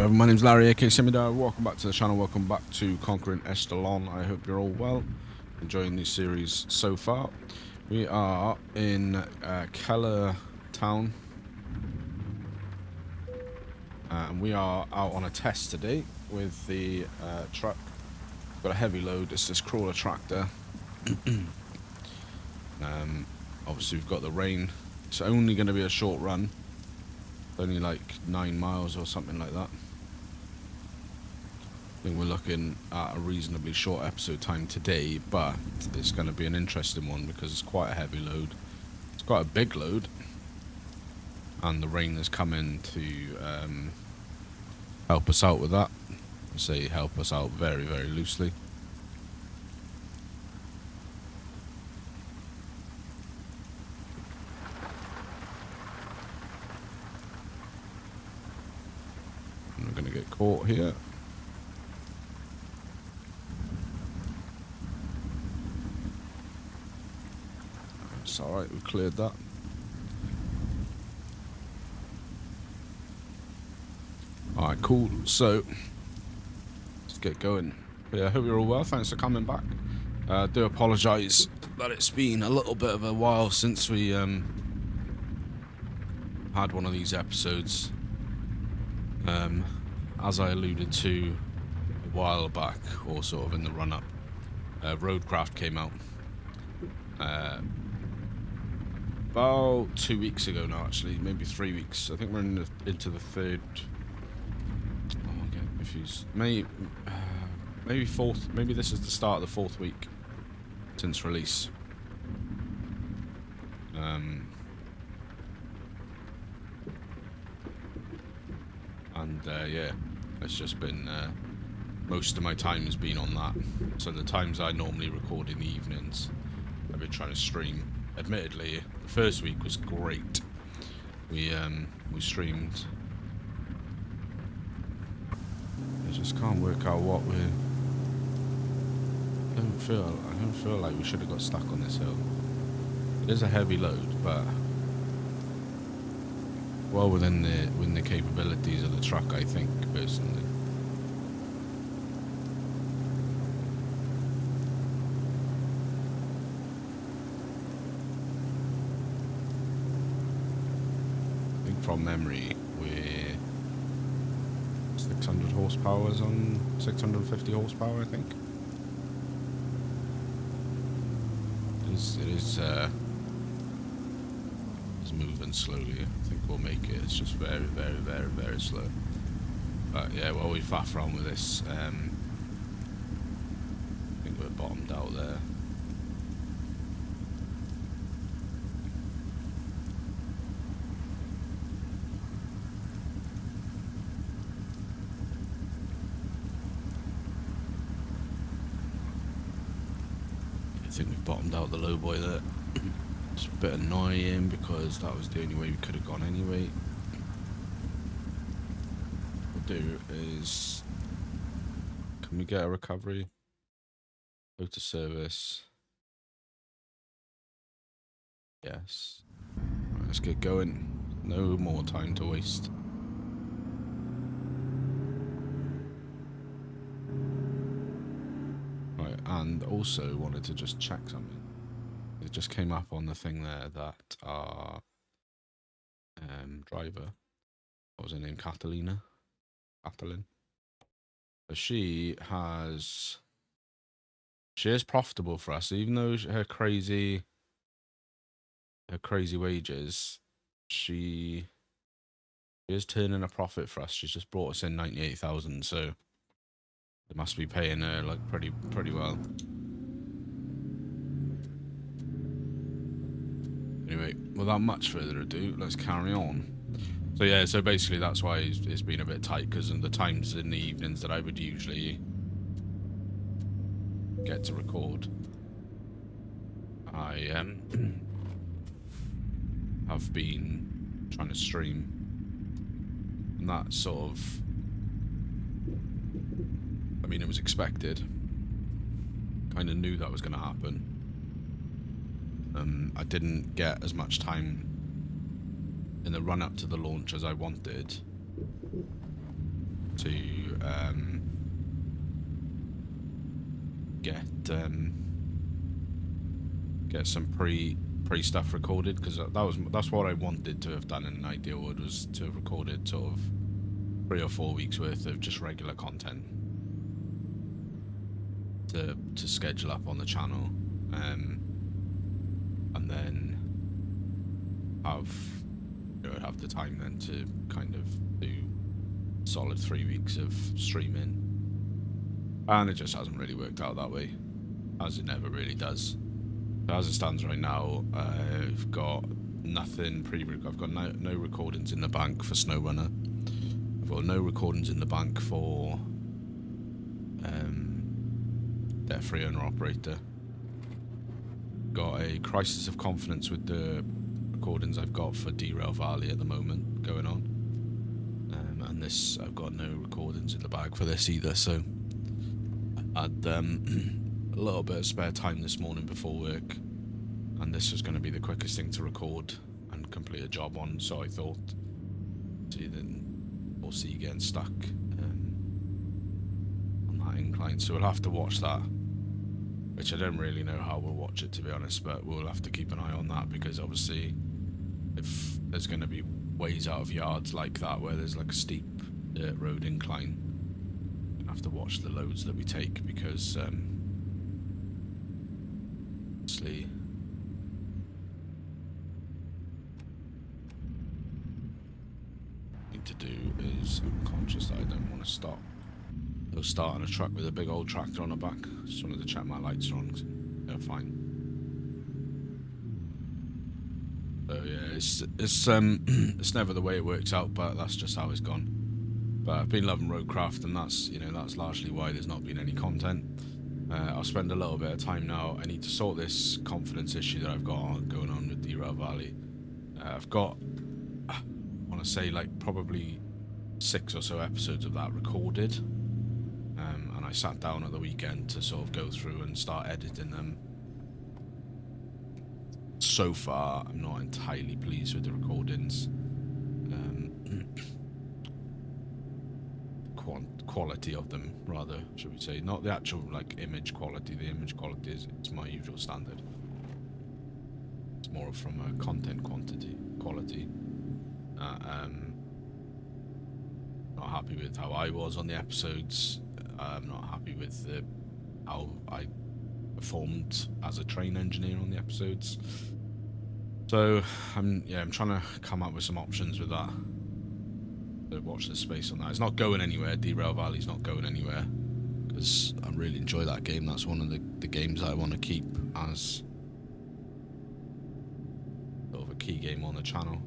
Hello, my name's Larry, aka Semidar. Welcome back to the channel. Welcome back to Conquering Esterlon. I hope you're all well, enjoying this series so far. We are in Kellertown, and we are out on a test today with the truck. Got a heavy load. It's this crawler tractor. Obviously, we've got the rain. It's only going to be a short run. Only like 9 miles or something like that. I think we're looking at a reasonably short episode time today, but it's going to be an interesting one because it's quite a heavy load. It's quite a big load, and the rain has come in to help us out with that. I say help us out very, very loosely. And we're going to get caught here. It's alright, we've cleared that. Alright, cool. So, let's get going. But yeah, I hope you're all well. Thanks for coming back. I do apologise that it's been a little bit of a while since we had one of these episodes. As I alluded to a while back, or sort of in the run-up, Roadcraft came out. About 2 weeks ago now, actually, maybe 3 weeks. I think we're into the third. Oh, I'm getting confused. Maybe fourth. Maybe this is the start of the 4th week since release. Yeah, it's just been most of my time has been on that. So the times I normally record in the evenings, I've been trying to stream. Admittedly, the first week was great. We streamed. I just can't work out what we're. I don't feel like we should have got stuck on this hill. It is a heavy load, but well within the capabilities of the truck, I think, personally. From memory, we're 600 horsepower on 650 horsepower, I think. It is moving slowly. I think we'll make it. It's just very, very, very, very slow. But yeah, well, we faff around with this. I think we're bottomed out there. I think we've bottomed out the lowboy there. It's a bit annoying because that was the only way we could have gone anyway. What we'll do is, can we get a recovery? Go to service. Yes. Right, let's get going. No more time to waste. Right, and also wanted to just check something. It just came up on the thing there that our driver, what was her name, Catalin. So she is profitable for us, even though her crazy wages, she is turning a profit for us. She's just brought us in 98,000, so they must be paying her like pretty well. Anyway, without much further ado, let's carry on. So yeah, so basically that's why it's been a bit tight, because in the times in the evenings that I would usually get to record, I have been trying to stream, and that sort of, I mean, it was expected. Kind of knew that was going to happen. I didn't get as much time in the run-up to the launch as I wanted. to get some pre stuff recorded, because that's what I wanted to have done in an ideal world, was to have recorded sort of 3 or 4 weeks worth of just regular content to schedule up on the channel, and then have the time then to kind of do solid 3 weeks of streaming, and it just hasn't really worked out that way, as it never really does. As it stands right now, I've got nothing I've got no recordings in the bank for SnowRunner. I've got no recordings in the bank for Debt-Free Owner Operator. Got a crisis of confidence with the recordings I've got for Derail Valley at the moment going on, and this, I've got no recordings in the bag for this either. So I had a little bit of spare time this morning before work, and this was going to be the quickest thing to record and complete a job on, so I thought, we'll see getting stuck on that incline. So we'll have to watch that, which I don't really know how we'll watch it, to be honest, but we'll have to keep an eye on that, because obviously if there's going to be ways out of yards like that where there's like a steep dirt road incline, we'll have to watch the loads that we take, because obviously to do is, I'm conscious that I don't want to stop. I'll start on a truck with a big old tractor on the back. Just wanted to check my lights are on, 'cause they're fine. So yeah, it's never the way it works out, but that's just how it's gone. But I've been loving Roadcraft, and that's that's largely why there's not been any content. I'll spend a little bit of time now. I need to sort this confidence issue that I've got going on with Derail Valley. I've got, I want to say, like probably 6 or so episodes of that recorded, and I sat down at the weekend to sort of go through and start editing them. So far, I'm not entirely pleased with the recordings. Quality of them, rather, should we say, not the actual like image quality. The image quality it's my usual standard. It's more from a content quality. Not happy with how I was on the episodes. I'm not happy with how I performed as a train engineer on the episodes. So I'm trying to come up with some options with that. So watch this space on that. It's not going anywhere. Derail Valley's not going anywhere, because I really enjoy that game. That's one of the games that I want to keep as sort of a key game on the channel.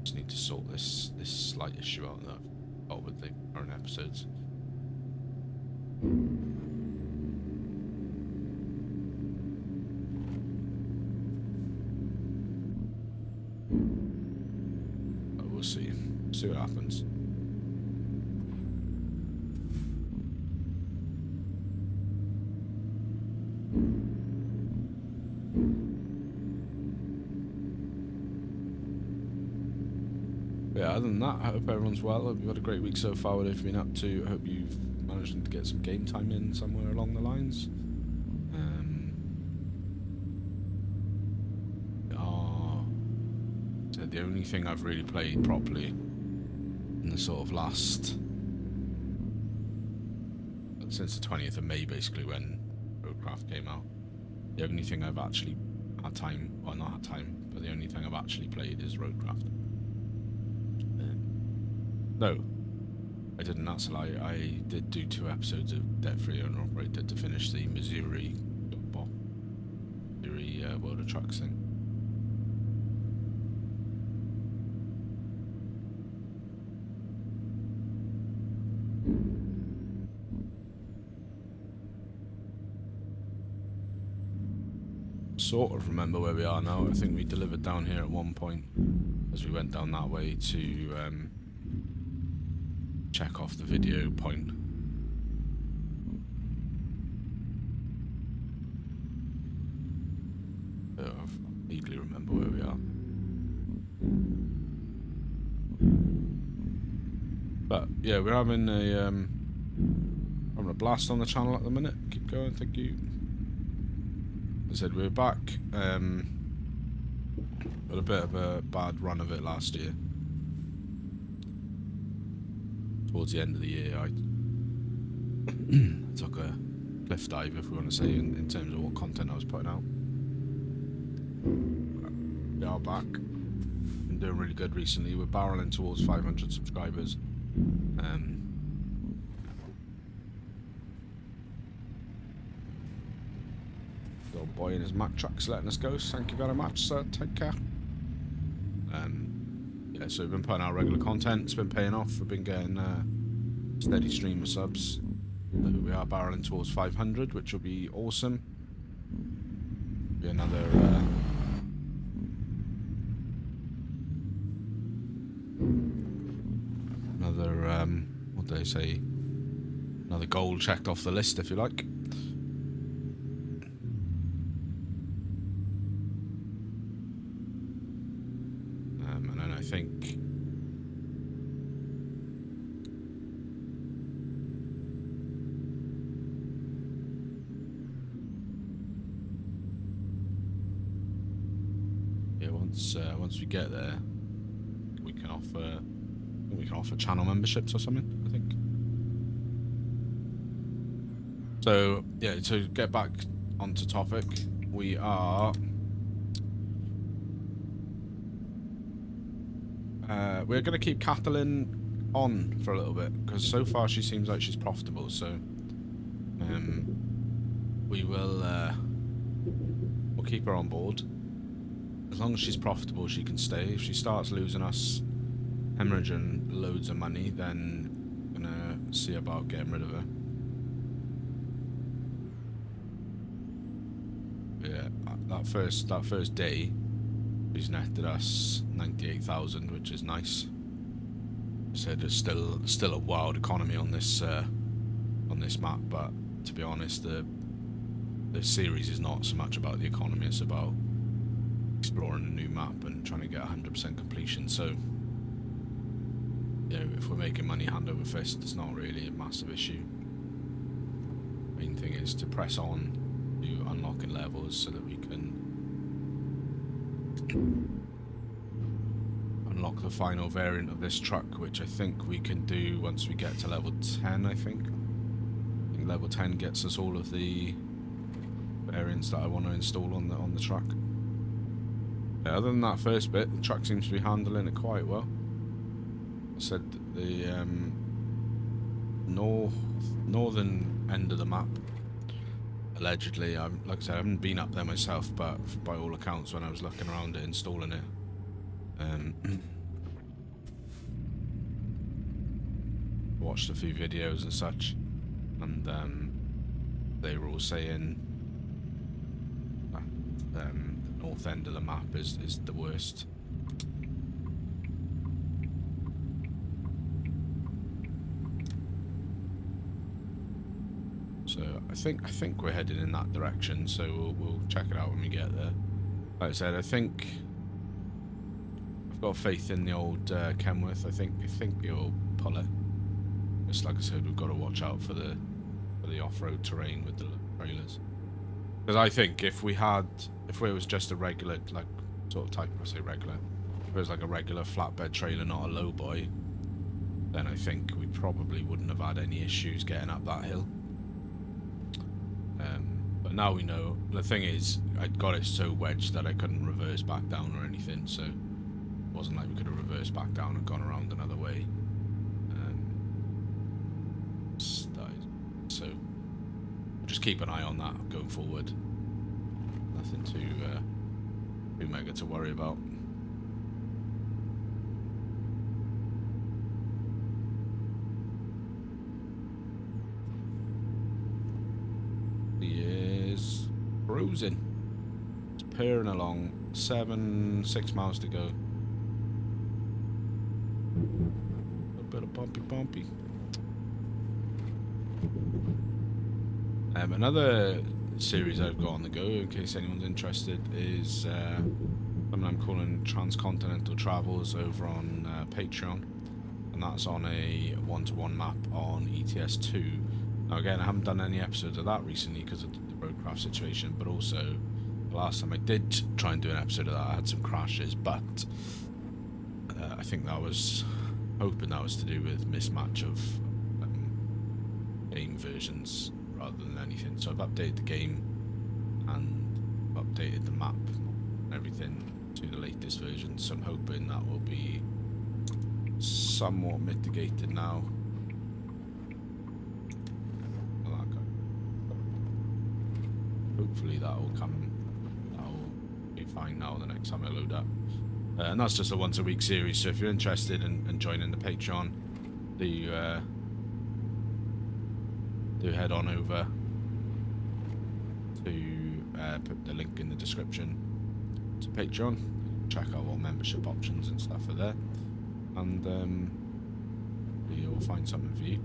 Just need to sort this slight issue out that I've got with the current episodes. But we'll see what happens. Yeah, other than that, I hope everyone's well. I hope you've had a great week so far. What have you been up to? I hope you've managed to get some game time in somewhere along the lines. So the only thing I've really played properly in the sort of last, since the 20th of May, basically, when Roadcraft came out, the only thing I've actually had time, well, not had time, but the only thing I've actually played is Roadcraft. No, I didn't. That's a lie. I did do 2 episodes of Debt-Free Owner Operator to finish the Missouri World of Trucks thing. Sort of remember where we are now. I think we delivered down here at one point as we went down that way to check off the video point. I vaguely remember where we are. But yeah, we're having a blast on the channel at the minute. Keep going, thank you. As I said, we're back. Had a bit of a bad run of it last year. Towards the end of the year, I took a cliff dive, if we want to say, in terms of what content I was putting out. We are back. Been doing really good recently. We're barreling towards 500 subscribers. The old boy in his Mack truck's letting us go. Thank you very much, sir. Take care. Yeah, so we've been putting out regular content. It's been paying off. We've been getting a steady stream of subs. We are barreling towards 500, which will be awesome. Be another what do they say? Another goal checked off the list, if you like. And then I think once we get there, we can offer channel memberships or something, I think. So yeah, to get back onto topic, we're going to keep Catalin on for a little bit, because so far she seems like she's profitable, so we'll keep her on board. As long as she's profitable, she can stay. If she starts losing us, hemorrhaging loads of money, then I'm gonna see about getting rid of her. But yeah, that first day, she's netted us 98,000, which is nice. So there's still a wild economy on this map, but to be honest, the series is not so much about the economy. It's about exploring a new map and trying to get 100% completion. So, you know, if we're making money hand over fist, it's not really a massive issue. Main thing is to press on to unlocking levels so that we can unlock the final variant of this truck, which I think we can do once we get to level 10. I think level 10 gets us all of the variants that I want to install on the truck. Yeah, other than that first bit, the truck seems to be handling it quite well. I said the northern end of the map, allegedly, like I said, I haven't been up there myself, but by all accounts, when I was looking around it, installing it, watched a few videos and such, and they were all saying that the north end of the map is the worst. So I think we're heading in that direction. So we'll check it out when we get there. Like I said, I think I've got faith in the old Kenworth. I think he'll pull it. Just like I said, we've got to watch out for the off-road terrain with the trailers. Because I think if it was just a regular, like, sort of type, I say regular, if it was like a regular flatbed trailer, not a lowboy, then I think we probably wouldn't have had any issues getting up that hill. But now we know. The thing is, I got it so wedged that I couldn't reverse back down or anything, so it wasn't like we could have reversed back down and gone around another way. So we'll just keep an eye on that going forward. Nothing too mega to worry about. He is cruising. It's purring along. 6 miles to go. A bit of bumpy. Another series I've got on the go, in case anyone's interested, is something I'm calling Transcontinental Travels over on Patreon, and that's on a one-to-one map on ETS2. Now again, I haven't done any episodes of that recently because of the roadcraft situation, but also the last time I did try and do an episode of that, I had some crashes, but I think that was, hoping that was to do with mismatch of game versions rather than anything. So I've updated the game and updated the map and everything to the latest version, so I'm hoping that will be somewhat mitigated now. Hopefully that will be fine now the next time I load up. And that's just a once a week series, so if you're interested in joining the Patreon, do head on over to put the link in the description to Patreon. Check out what membership options and stuff are there, and you'll find something for you.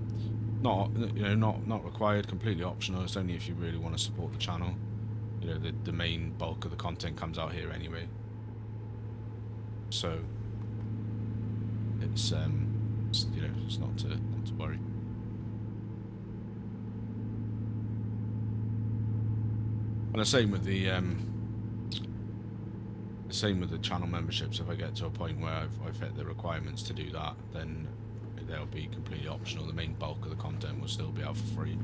Not required, completely optional. It's only if you really want to support the channel. You know, the main bulk of the content comes out here anyway, so it's it's not to worry. And the same with the channel memberships. If I get to a point where I've hit the requirements to do that, then they'll be completely optional. The main bulk of the content will still be out for free,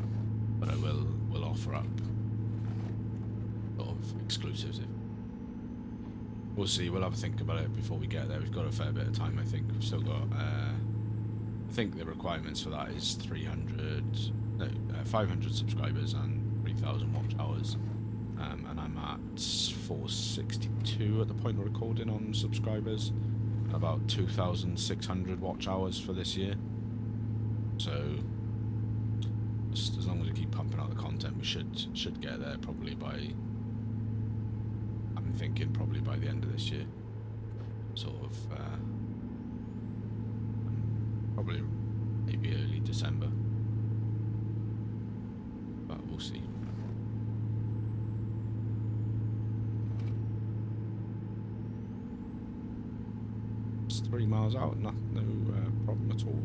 but I will offer up sort of exclusives. We'll see. We'll have a think about it before we get there. We've got a fair bit of time. I think we've still got. I think the requirements for that is 500 subscribers and 3,000 watch hours. And I'm at 462 at the point of recording on subscribers, and about 2,600 watch hours for this year. So just as long as we keep pumping out the content, we should get there probably by, I'm thinking probably by the end of this year, sort of probably maybe early December, but we'll see. It's 3 miles out, no problem at all.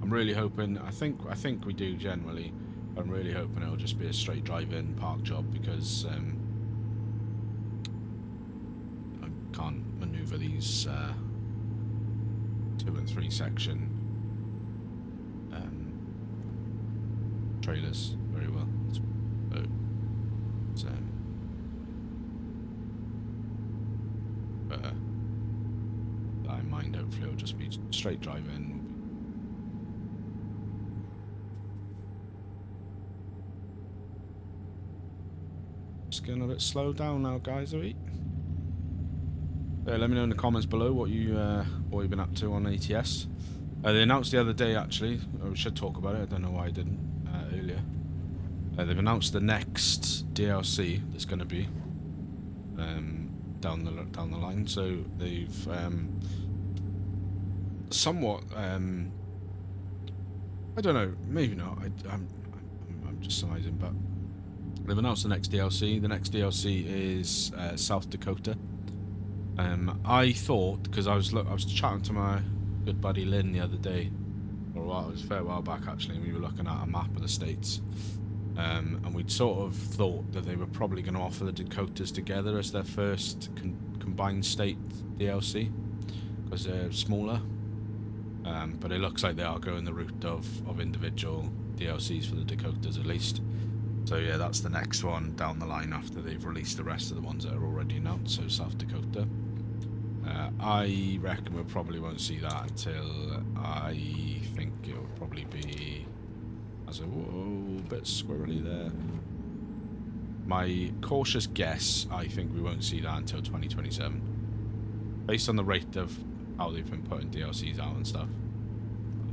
I'm really hoping, I think we do generally, but I'm really hoping it'll just be a straight drive-in park job, because I can't manoeuvre these 2 and 3 section trailers very well. So I mind, hopefully it'll just be straight drive-in. Just getting a bit slowed down now, guys. Are we? Let me know in the comments below what you've been up to on ATS. They announced the other day, actually. We should talk about it. I don't know why I didn't earlier. They've announced the next DLC that's going to be down the line. So they've somewhat I don't know, maybe not. I'm just surmising, but they've announced the next DLC. The next DLC is South Dakota. I thought, because I was chatting to my good buddy Lynn the other day, or a while, it was a fair while back actually, and we were looking at a map of the states, and we'd sort of thought that they were probably going to offer the Dakotas together as their first combined state DLC, because they're smaller, but it looks like they are going the route of individual DLCs for the Dakotas at least. So yeah, that's the next one down the line after they've released the rest of the ones that are already announced, so South Dakota. I reckon we probably won't see that until, I think it'll probably be, whoa, bit squirrely there. My cautious guess, I think we won't see that until 2027. Based on the rate of how they've been putting DLCs out and stuff,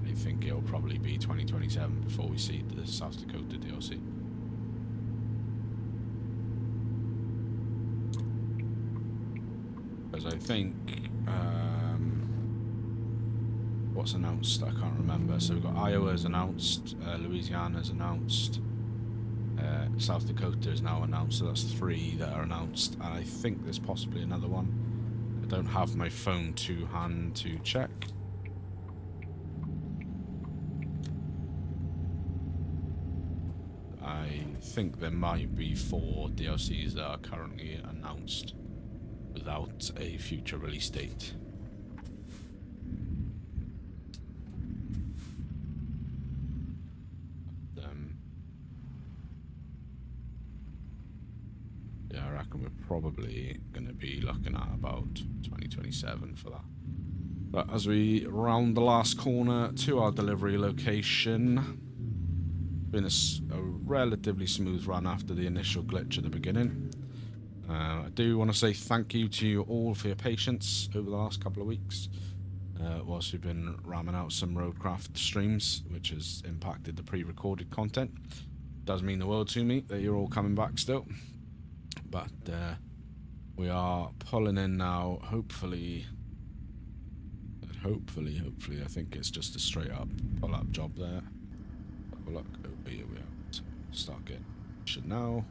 I think it'll probably be 2027 before we see the South Dakota DLC. Because I think, what's announced, I can't remember. So we've got Iowa's announced, Louisiana's announced, South Dakota is now announced, so that's 3 that are announced, and I think there's possibly another one. I don't have my phone to hand to check. I think there might be 4 DLCs that are currently announced without a future release date. Yeah, I reckon we're probably going to be looking at about 2027 for that. But as we round the last corner to our delivery location, been a relatively smooth run after the initial glitch at the beginning. I do want to say thank you to you all for your patience over the last couple of weeks. Whilst we've been ramming out some roadcraft streams, which has impacted the pre-recorded content. Does mean the world to me that you're all coming back still. But we are pulling in now, hopefully, I think it's just a straight up pull-up job there. Have a look. Oh, here we are. So start getting action now.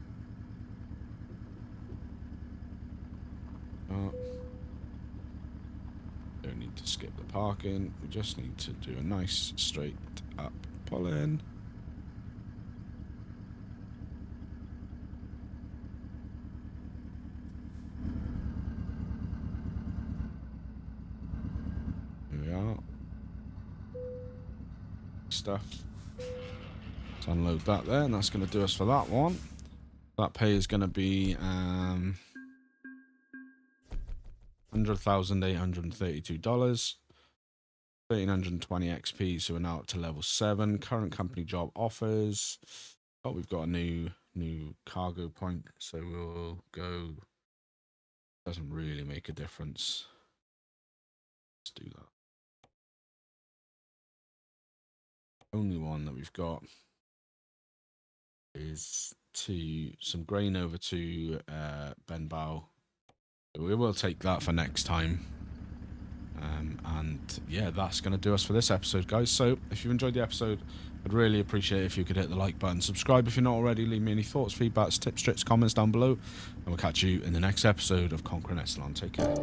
Don't need to skip the parking. We just need to do a nice straight up pull in. Here we are. Stuff. Let's unload that there, and that's going to do us for that one. That pay is going to be $100,832. 1,320 XP, so we're now up to level 7. Current company job offers. Oh, we've got a new cargo point, so we'll go. Doesn't really make a difference. Let's do that. Only one that we've got is some grain over to Ben Bow. We will take that for next time. And yeah, that's going to do us for this episode, guys. So if you've enjoyed the episode, I'd really appreciate it if you could hit the like button, subscribe if you're not already, leave me any thoughts, feedbacks, tips, tricks, comments down below, and we'll catch you in the next episode of Conquering Esterlon. Take care.